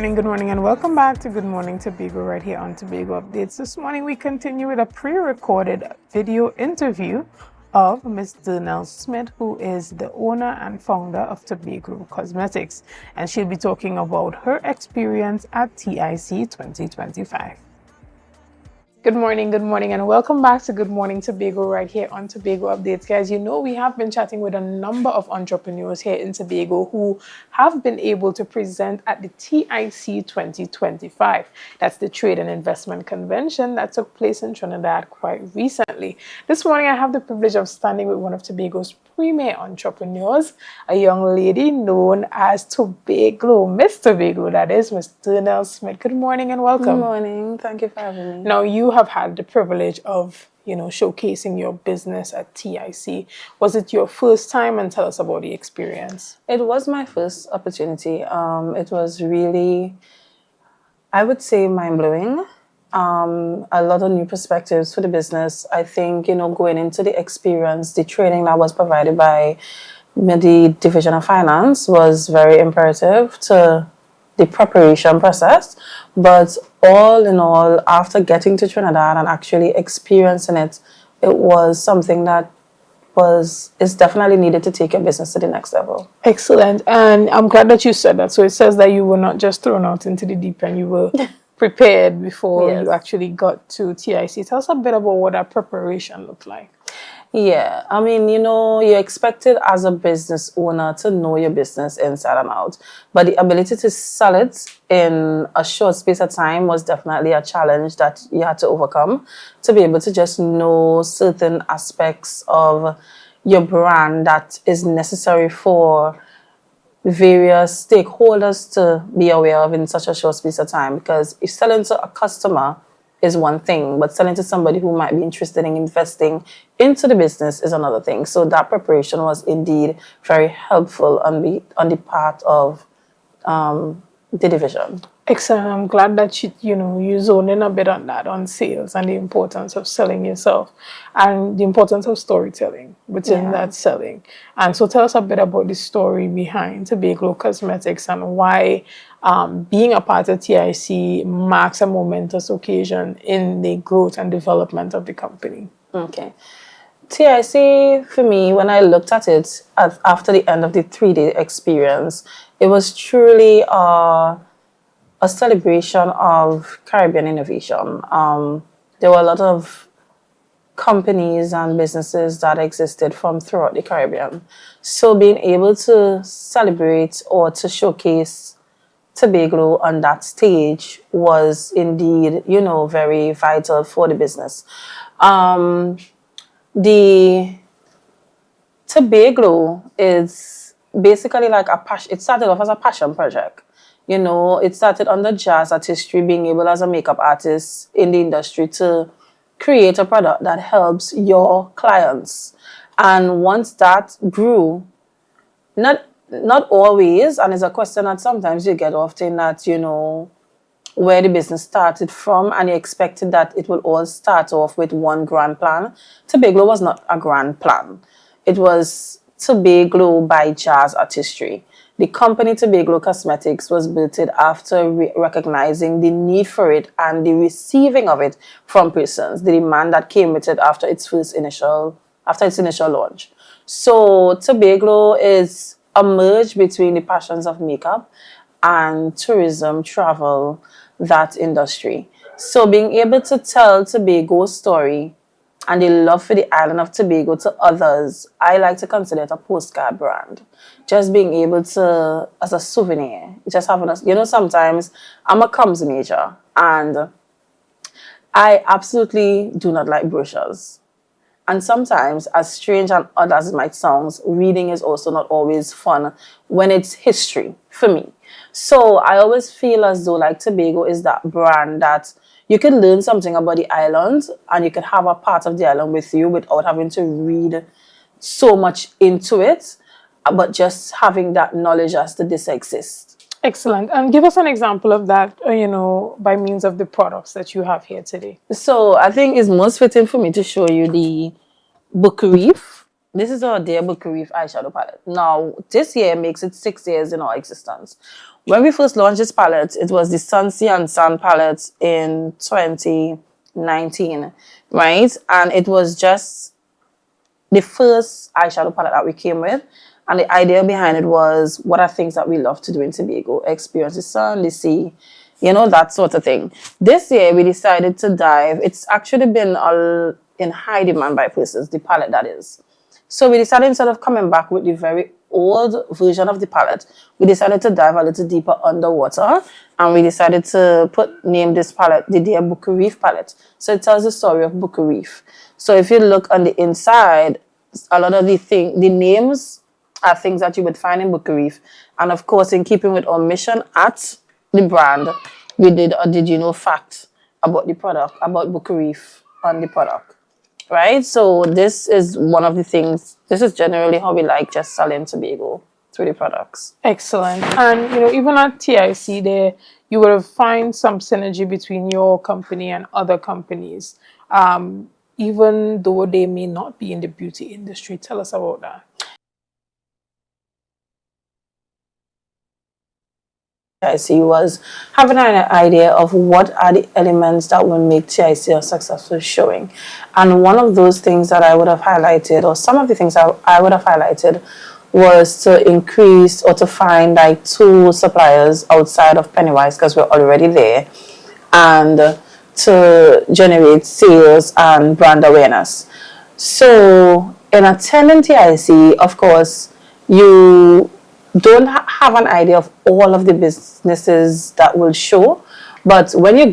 good morning, and welcome back to Good Morning Tobago right here on Tobago Updates. This morning we continue with a pre-recorded video interview of Miss Darnelle Smith, who is the owner and founder of Tobago Cosmetics, and she'll be talking about her experience at TIC 2025. Good morning, and welcome back to Good Morning Tobago right here on Tobago Updates. Guys, you know we have been chatting with a number of entrepreneurs here in Tobago who have been able to present at the TIC 2025. That's the Trade and Investment Convention that took place in Trinidad quite recently. This morning I have the privilege of standing with one of Tobago's premier entrepreneurs, a young lady known as Tobago, Miss Tobago, that is, Miss Shenell Smith. Good morning and welcome. Good morning. Thank you for having me. Now, you have had the privilege of, showcasing your business at TIC. Was it your first time? And tell us about the experience. It was my first opportunity. It was really, I would say, mind-blowing. A lot of new perspectives for the business. I think, going into the experience, the training that was provided by the Division of Finance was very imperative to the preparation process. But all in all, after getting to Trinidad and actually experiencing it, it was something that is definitely needed to take your business to the next level. Excellent. And I'm glad that you said that. So it says that you were not just thrown out into the deep end, you were prepared before you actually got to TIC. Tell us a bit about what that preparation looked like. Yeah, I mean, you're expected as a business owner to know your business inside and out. But the ability to sell it in a short space of time was definitely a challenge that you had to overcome, to be able to just know certain aspects of your brand that is necessary for various stakeholders to be aware of in such a short space of time. Because if selling to a customer is one thing, but selling to somebody who might be interested in investing into the business is another thing. So that preparation was indeed very helpful on the part of the division. Excellent. I'm glad that you zone in a bit on that, on sales and the importance of selling yourself and the importance of storytelling within that selling. And so tell us a bit about the story behind Tobago Cosmetics and why being a part of TIC marks a momentous occasion in the growth and development of the company. Okay. TIC, for me, when I looked at it after the end of the 3-day experience, it was truly a celebration of Caribbean innovation. There were a lot of companies and businesses that existed from throughout the Caribbean. So being able to celebrate or to showcase Tobago on that stage was indeed, very vital for the business. The Tobago is basically like a passion. It started off as a passion project. It started under jazz artistry, being able as a makeup artist in the industry to create a product that helps your clients. And once that grew, not always, and it's a question that sometimes you get often, that, where the business started from, and you expected that it will all start off with one grand plan. Tobago was not a grand plan. It was Tobago by jazz artistry. The company Tobago Cosmetics was built after recognizing the need for it and the receiving of it from persons, the demand that came with it after its initial launch. So Tobago is a merge between the passions of makeup and tourism, travel, that industry. So being able to tell Tobago's story and the love for the island of Tobago to others, I like to consider it a postcard brand. Just being able to, as a souvenir, just having a, sometimes I'm a comms major and I absolutely do not like brochures. And sometimes, as strange and odd as it might sound, reading is also not always fun when it's history for me. So I always feel as though like Tobago is that brand that you can learn something about the island and you can have a part of the island with you without having to read so much into it, but just having that knowledge as to this exists. Excellent. And give us an example of that, by means of the products that you have here today. So I think it's most fitting for me to show you the book reef. This is our Dear Book Reef eyeshadow palette. Now, this year makes it 6 years in our existence. When we first launched this palette, it was the Sun, Sea and Sun palette in 2019, right? And it was just the first eyeshadow palette that we came with. And the idea behind it was, what are things that we love to do in Tobago? Experience the sun, the sea, you know, that sort of thing. This year, we decided to dive. It's actually been in high demand by persons, the palette that is. So we decided, instead of coming back with the very old version of the palette, we decided to dive a little deeper underwater, and we decided to name this palette the Dear Book Reef palette. So it tells the story of Book Reef. So if you look on the inside, a lot of the names are things that you would find in Book Reef. And of course, in keeping with our mission at the brand, we did a Did You Know fact about the product, about Book Reef on the product. Right? So this is one of the things, this is generally how we like just selling Tobago through the products. Excellent. And, you know, even at TIC there, you would have find some synergy between your company and other companies, even though they may not be in the beauty industry. Tell us about that. TIC was having an idea of what are the elements that will make TIC a successful showing. And one of those things that I would have highlighted, or some of the things I would have highlighted, was to increase or to find like 2 suppliers outside of Pennywise, because we're already there, and to generate sales and brand awareness. So in attending TIC, of course, you don't have an idea of all of the businesses that will show, but when I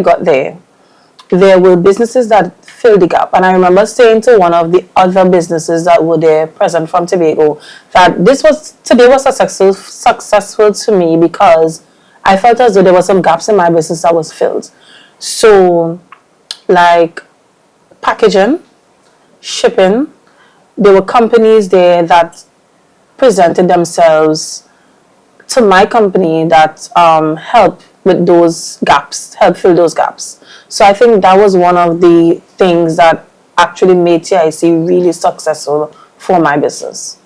got there were businesses that filled the gap. And I remember saying to one of the other businesses that were there present from Tobago that today was successful to me, because I felt as though there were some gaps in my business that was filled. So like packaging, shipping, there were companies there that presented themselves to my company that help with those gaps, help fill those gaps. So I think that was one of the things that actually made TIC really successful for my business.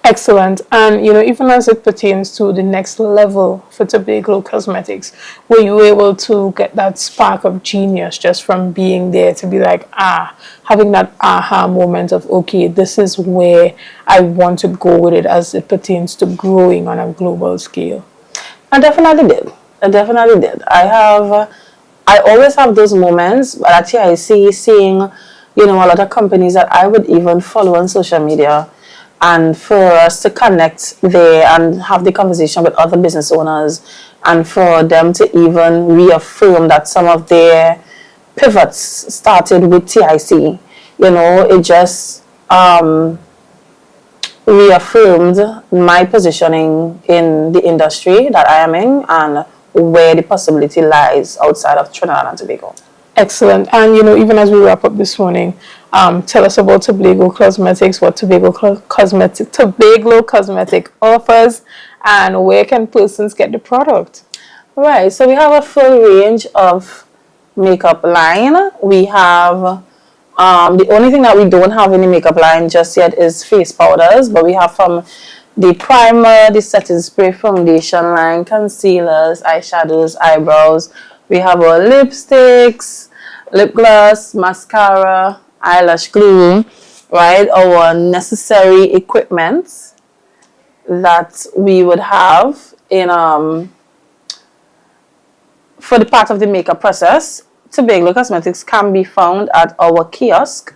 Excellent. And, you know, even as it pertains to the next level for Tobago Cosmetics, were you able to get that spark of genius just from being there to be like, having that aha moment of, okay, this is where I want to go with it as it pertains to growing on a global scale? I definitely did. I always have those moments, but at TIC, seeing, you know, a lot of companies that I would even follow on social media, and for us to connect there and have the conversation with other business owners, and for them to even reaffirm that some of their pivots started with TIC. You know, it just reaffirmed my positioning in the industry that I am in and where the possibility lies outside of Trinidad and Tobago. Excellent. And, you know, even as we wrap up this morning, tell us about Tobago Cosmetics, what Tobago Cosmetic offers, and where can persons get the product? Right. So we have a full range of makeup line. We have the only thing that we don't have in the makeup line just yet is face powders, but we have from the primer, the setting spray, foundation line, concealers, eyeshadows, eyebrows. We have our lipsticks, lip gloss, mascara, eyelash glue, right? Our necessary equipment that we would have in for the part of the makeup process. Tobago Cosmetics can be found at our kiosk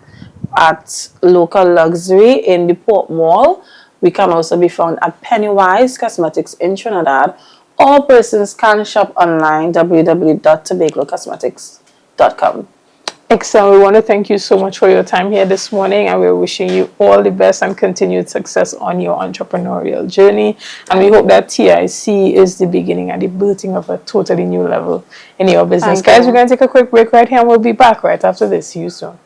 at Local Luxury in the Port Mall. We can also be found at Pennywise Cosmetics in Trinidad. All persons can shop online, www.tobagocosmetics.com. Excellent. We want to thank you so much for your time here this morning, and we're wishing you all the best and continued success on your entrepreneurial journey. And we hope that TIC is the beginning and the birthing of a totally new level in your business. Guys, we're going to take a quick break right here, and we'll be back right after this. See you soon.